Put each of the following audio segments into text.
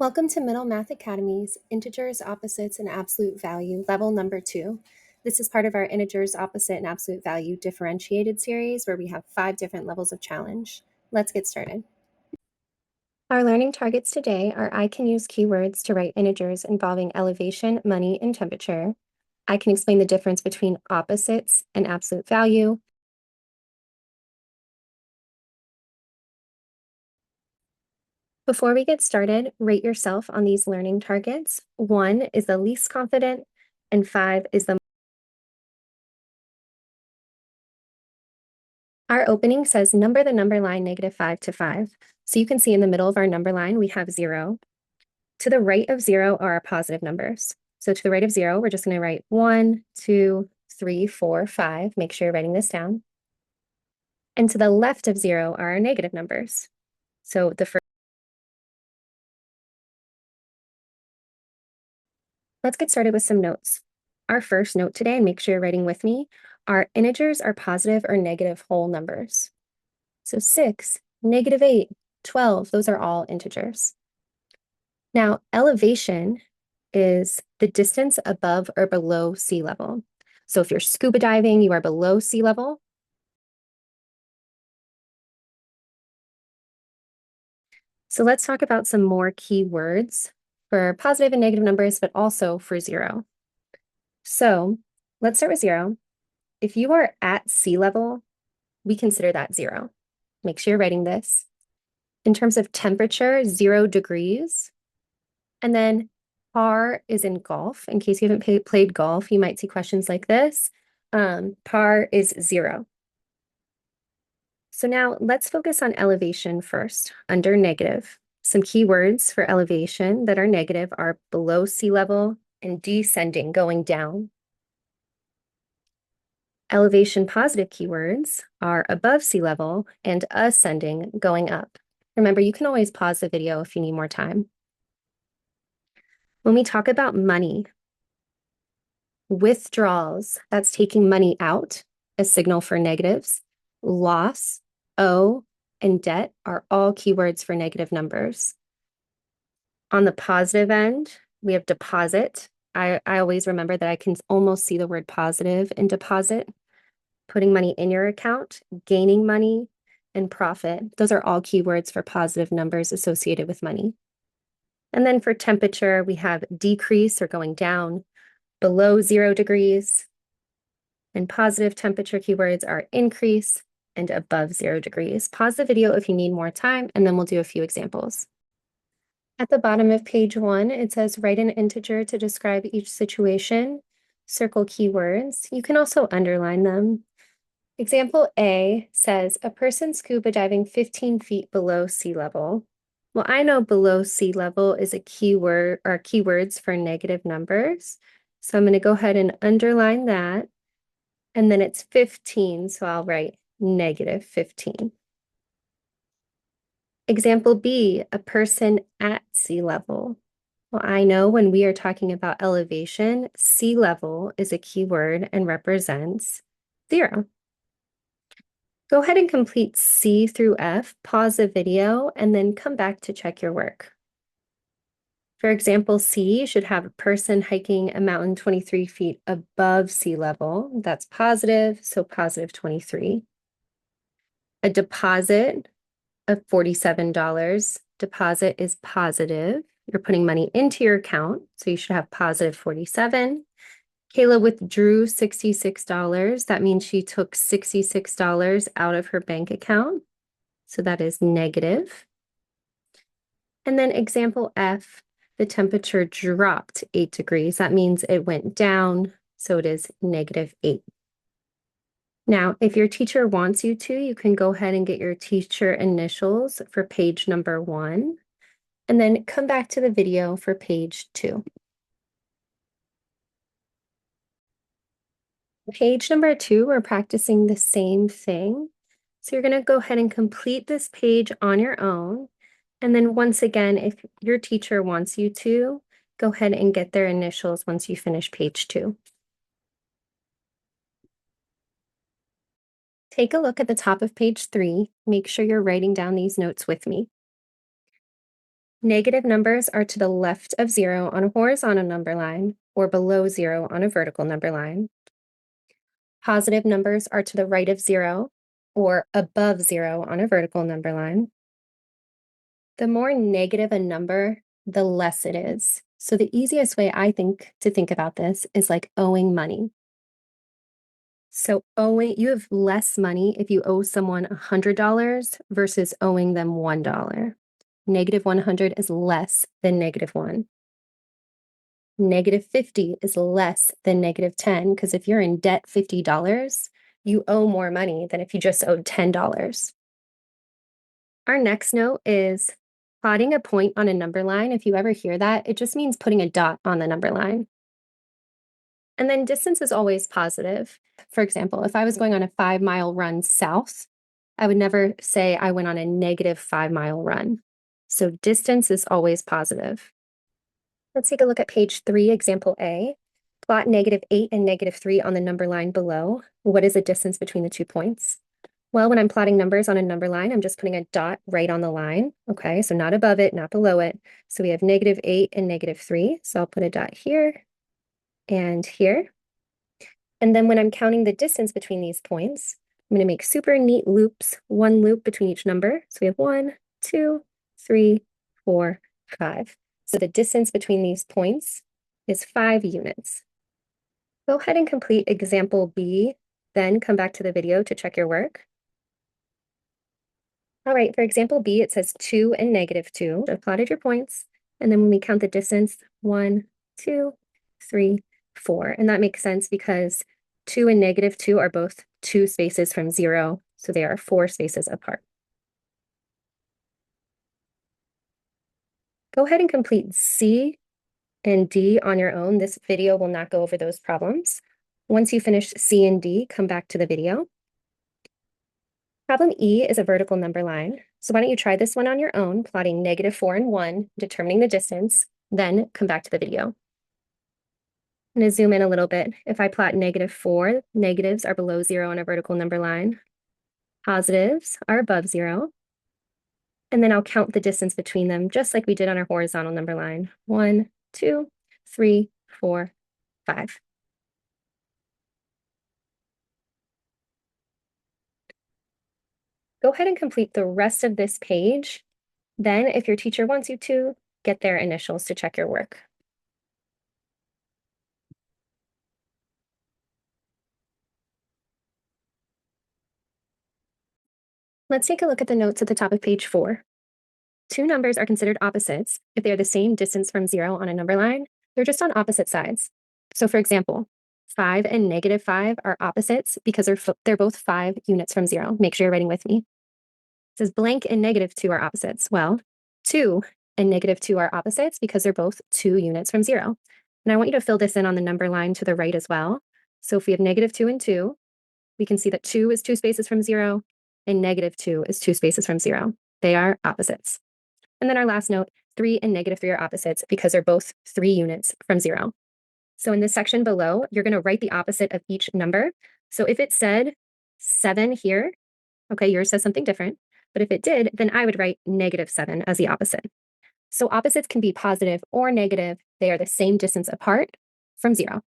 Welcome to Middle Math Academy's Integers, Opposites, and Absolute Value, level number 2. This is part of our Integers, Opposite, and Absolute Value differentiated series where we have 5 different levels of challenge. Let's get started. Our learning targets today are I can use keywords to write integers involving elevation, money, and temperature. I can explain the difference between opposites and absolute value. Before we get started, rate yourself on these learning targets. 1 is the least confident, and 5 is the Our opening says number the number line -5 to 5. So you can see in the middle of our number line, we have 0. To the right of 0 are our positive numbers. So to the right of 0, we're just going to write 1, 2, 3, 4, 5. Make sure you're writing this down. And to the left of 0 are our negative numbers. So the first. Let's get started with some notes. Our first note today, and make sure you're writing with me, are integers are positive or negative whole numbers. So 6, -8, 12, those are all integers. Now, elevation is the distance above or below sea level. So if you're scuba diving, you are below sea level. So let's talk about some more key words for positive and negative numbers, but also for 0. So let's start with 0. If you are at sea level, we consider that 0. Make sure you're writing this. In terms of temperature, 0 degrees. And then par is in golf. In case you haven't played golf, you might see questions like this. Par is 0. So now let's focus on elevation first, under negative. Some key words for elevation that are negative are below sea level and descending, going down. Elevation positive keywords are above sea level and ascending, going up. Remember, you can always pause the video if you need more time. When we talk about money, withdrawals, that's taking money out, a signal for negatives. Loss, owe, and debt are all keywords for negative numbers. On the positive end, we have deposit. I always remember that I can almost see the word positive in deposit. Putting money in your account, gaining money, and profit. Those are all keywords for positive numbers associated with money. And then for temperature, we have decrease or going down, below 0 degrees. And positive temperature keywords are increase and above 0 degrees. Pause the video if you need more time, and then we'll do a few examples. At the bottom of page 1, it says write an integer to describe each situation. Circle keywords. You can also underline them. Example A says a person scuba diving 15 feet below sea level. Well, I know below sea level is a keyword or keywords for negative numbers. So I'm going to go ahead and underline that. And then it's 15, so I'll write -15. Example B, a person at sea level. Well, I know when we are talking about elevation, sea level is a keyword and represents 0. Go ahead and complete C through F, pause the video, and then come back to check your work. For example, C, you should have a person hiking a mountain 23 feet above sea level. That's positive, so positive 23. A deposit of $47. Deposit is positive. You're putting money into your account, so you should have positive 47. Kayla withdrew $66. That means she took $66 out of her bank account. So that is negative. And then example F, the temperature dropped 8 degrees. That means it went down. So it is -8. Now, if your teacher wants you to, you can go ahead and get your teacher initials for page number 1, and then come back to the video for page 2. Page number 2, we're practicing the same thing. So you're going to go ahead and complete this page on your own. And then once again, if your teacher wants you to, go ahead and get their initials once you finish page 2. Take a look at the top of page 3. Make sure you're writing down these notes with me. Negative numbers are to the left of 0 on a horizontal number line or below 0 on a vertical number line. Positive numbers are to the right of 0 or above 0 on a vertical number line. The more negative a number, the less it is. So the easiest way I think to think about this is like owing money. So you have less money if you owe someone $100 versus owing them $1. Negative 100 is less than negative 1. Negative 50 is less than negative 10, because if you're in debt $50, you owe more money than if you just owed $10. Our next note is plotting a point on a number line. If you ever hear that, it just means putting a dot on the number line. And then distance is always positive. For example, if I was going on a 5-mile run south, I would never say I went on a negative 5-mile run. So distance is always positive. Let's take a look at page 3, example A. Plot -8 and -3 on the number line below. What is the distance between the 2 points? Well, when I'm plotting numbers on a number line, I'm just putting a dot right on the line. Okay, so not above it, not below it. So we have -8 and -3. So I'll put a dot here and here. And then when I'm counting the distance between these points, I'm going to make super neat loops, one loop between each number. So we have 1, 2, 3, 4, 5. So the distance between these points is 5 units. Go ahead and complete example B, then come back to the video to check your work. All right, for example B, it says 2 and -2. I've plotted your points. And then when we count the distance, 1, 2, 3, 4. And that makes sense because 2 and -2 are both 2 spaces from 0, so they are 4 spaces apart. Go ahead and complete C and D on your own. This video will not go over those problems. Once you finish C and D, come back to the video. Problem E is a vertical number line. So why don't you try this one on your own, plotting -4 and 1, determining the distance, then come back to the video. I'm going to zoom in a little bit. If I plot -4, negatives are below 0 on a vertical number line. Positives are above 0. And then I'll count the distance between them, just like we did on our horizontal number line. 1, 2, 3, 4, 5. Go ahead and complete the rest of this page. Then, if your teacher wants you to, get their initials to check your work. Let's take a look at the notes at the top of page 4. Two numbers are considered opposites if they are the same distance from 0 on a number line. They're just on opposite sides. So for example, 5 and -5 are opposites because they're both 5 units from 0. Make sure you're writing with me. It says blank and -2 are opposites. Well, 2 and -2 are opposites because they're both 2 units from 0. And I want you to fill this in on the number line to the right as well. So if we have -2 and 2, we can see that 2 is 2 spaces from 0 and -2 is 2 spaces from 0. They are opposites. And then our last note, 3 and -3 are opposites because they're both 3 units from 0. So in this section below, you're going to write the opposite of each number. So if it said 7 here, okay, yours says something different. But if it did, then I would write -7 as the opposite. So opposites can be positive or negative. They are the same distance apart from 0.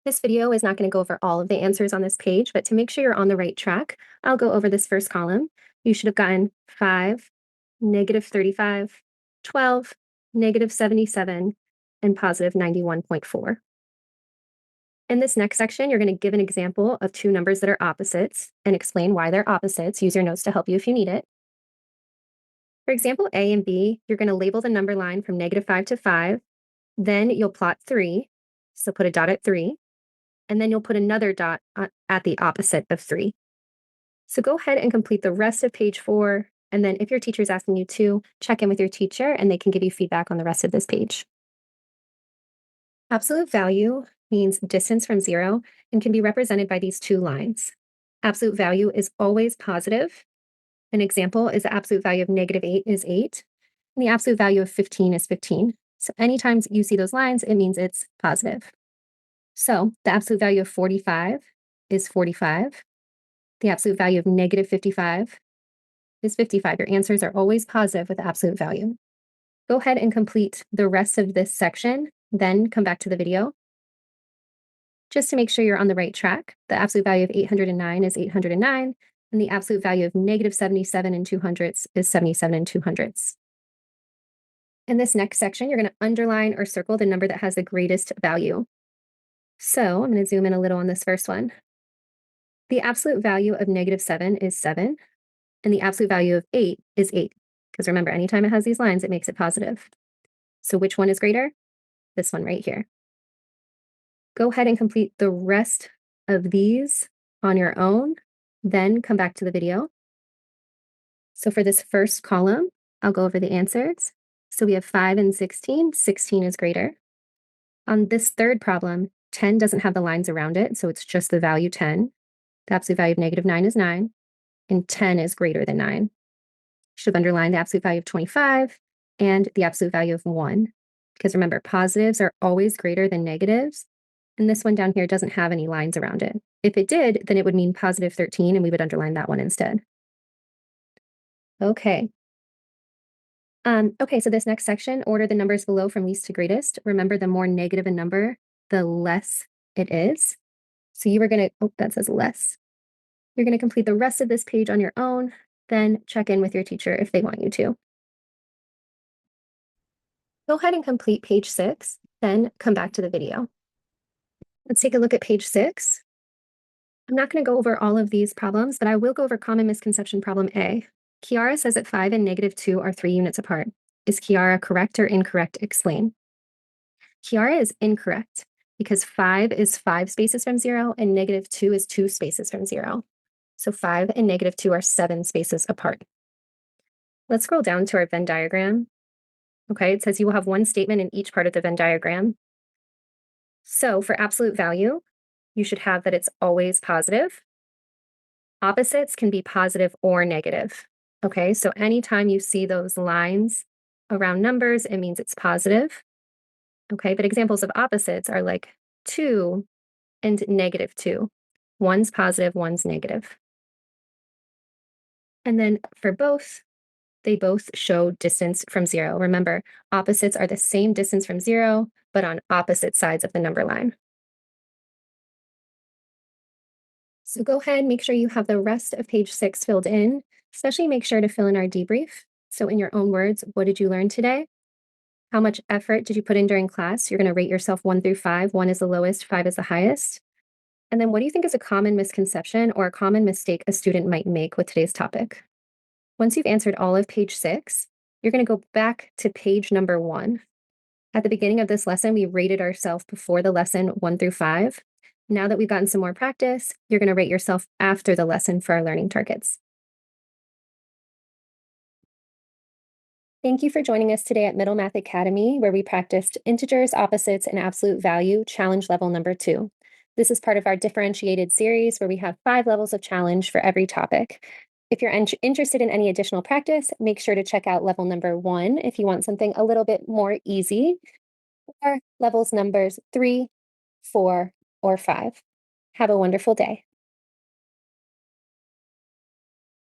This video is not going to go over all of the answers on this page, but to make sure you're on the right track, I'll go over this first column. You should have gotten 5, -35, 12, -77, and positive 91.4. In this next section, you're going to give an example of two numbers that are opposites and explain why they're opposites. Use your notes to help you if you need it. For example A and B, you're going to label the number line from -5 to 5. Then you'll plot 3. So put a dot at 3. And then you'll put another dot at the opposite of 3. So go ahead and complete the rest of page 4. And then if your teacher is asking you to, check in with your teacher and they can give you feedback on the rest of this page. Absolute value means distance from 0 and can be represented by these two lines. Absolute value is always positive. An example is the absolute value of -8 is 8, and the absolute value of 15 is 15. So anytime you see those lines, it means it's positive. So the absolute value of 45 is 45. The absolute value of -55 is 55. Your answers are always positive with the absolute value. Go ahead and complete the rest of this section, then come back to the video. Just to make sure you're on the right track, the absolute value of 809 is 809, and the absolute value of negative 77 and 200ths is 77 and 200ths. In this next section, you're going to underline or circle the number that has the greatest value. So I'm going to zoom in a little on this first one. The absolute value of negative 7 is 7, and the absolute value of 8 is 8. Because remember, anytime it has these lines, it makes it positive. So which one is greater? This one right here. Go ahead and complete the rest of these on your own, then come back to the video. So for this first column, I'll go over the answers. So we have 5 and 16. 16 is greater. On this third problem, 10 doesn't have the lines around it, so it's just the value 10. The absolute value of negative 9 is 9, and 10 is greater than 9. Should have underlined the absolute value of 25 and the absolute value of 1. Because remember, positives are always greater than negatives, and this one down here doesn't have any lines around it. If it did, then it would mean positive 13, and we would underline that one instead. Okay. Okay, so this next section, order the numbers below from least to greatest. Remember, the more negative a number, the less it is. So you were going to, that says less. You're going to complete the rest of this page on your own, then check in with your teacher if they want you to. Go ahead and complete page 6, then come back to the video. Let's take a look at page 6. I'm not going to go over all of these problems, but I will go over common misconception problem A. Kiara says that 5 and negative 2 are 3 units apart. Is Kiara correct or incorrect? Explain. Kiara is incorrect because 5 is 5 spaces from 0 and negative 2 is 2 spaces from 0. So 5 and negative 2 are 7 spaces apart. Let's scroll down to our Venn diagram. Okay, it says you will have one statement in each part of the Venn diagram. So for absolute value, you should have that it's always positive. Opposites can be positive or negative. Okay, so anytime you see those lines around numbers, it means it's positive. Okay, but examples of opposites are like 2 and negative 2. One's positive, one's negative. And then for both, they both show distance from 0. Remember, opposites are the same distance from 0, but on opposite sides of the number line. So go ahead, make sure you have the rest of page 6 filled in, especially make sure to fill in our debrief. So in your own words, what did you learn today? How much effort did you put in during class? You're going to rate yourself 1 through 5. 1 is the lowest, 5 is the highest. And then what do you think is a common misconception or a common mistake a student might make with today's topic? Once you've answered all of page 6, you're going to go back to page number 1. At the beginning of this lesson, we rated ourselves before the lesson 1 through 5. Now that we've gotten some more practice, you're going to rate yourself after the lesson for our learning targets. Thank you for joining us today at Middle Math Academy, where we practiced integers, opposites, and absolute value challenge level number 2. This is part of our differentiated series where we have 5 levels of challenge for every topic. If you're interested in any additional practice, make sure to check out level number 1 if you want something a little bit more easy, or levels numbers 3, 4, or 5. Have a wonderful day.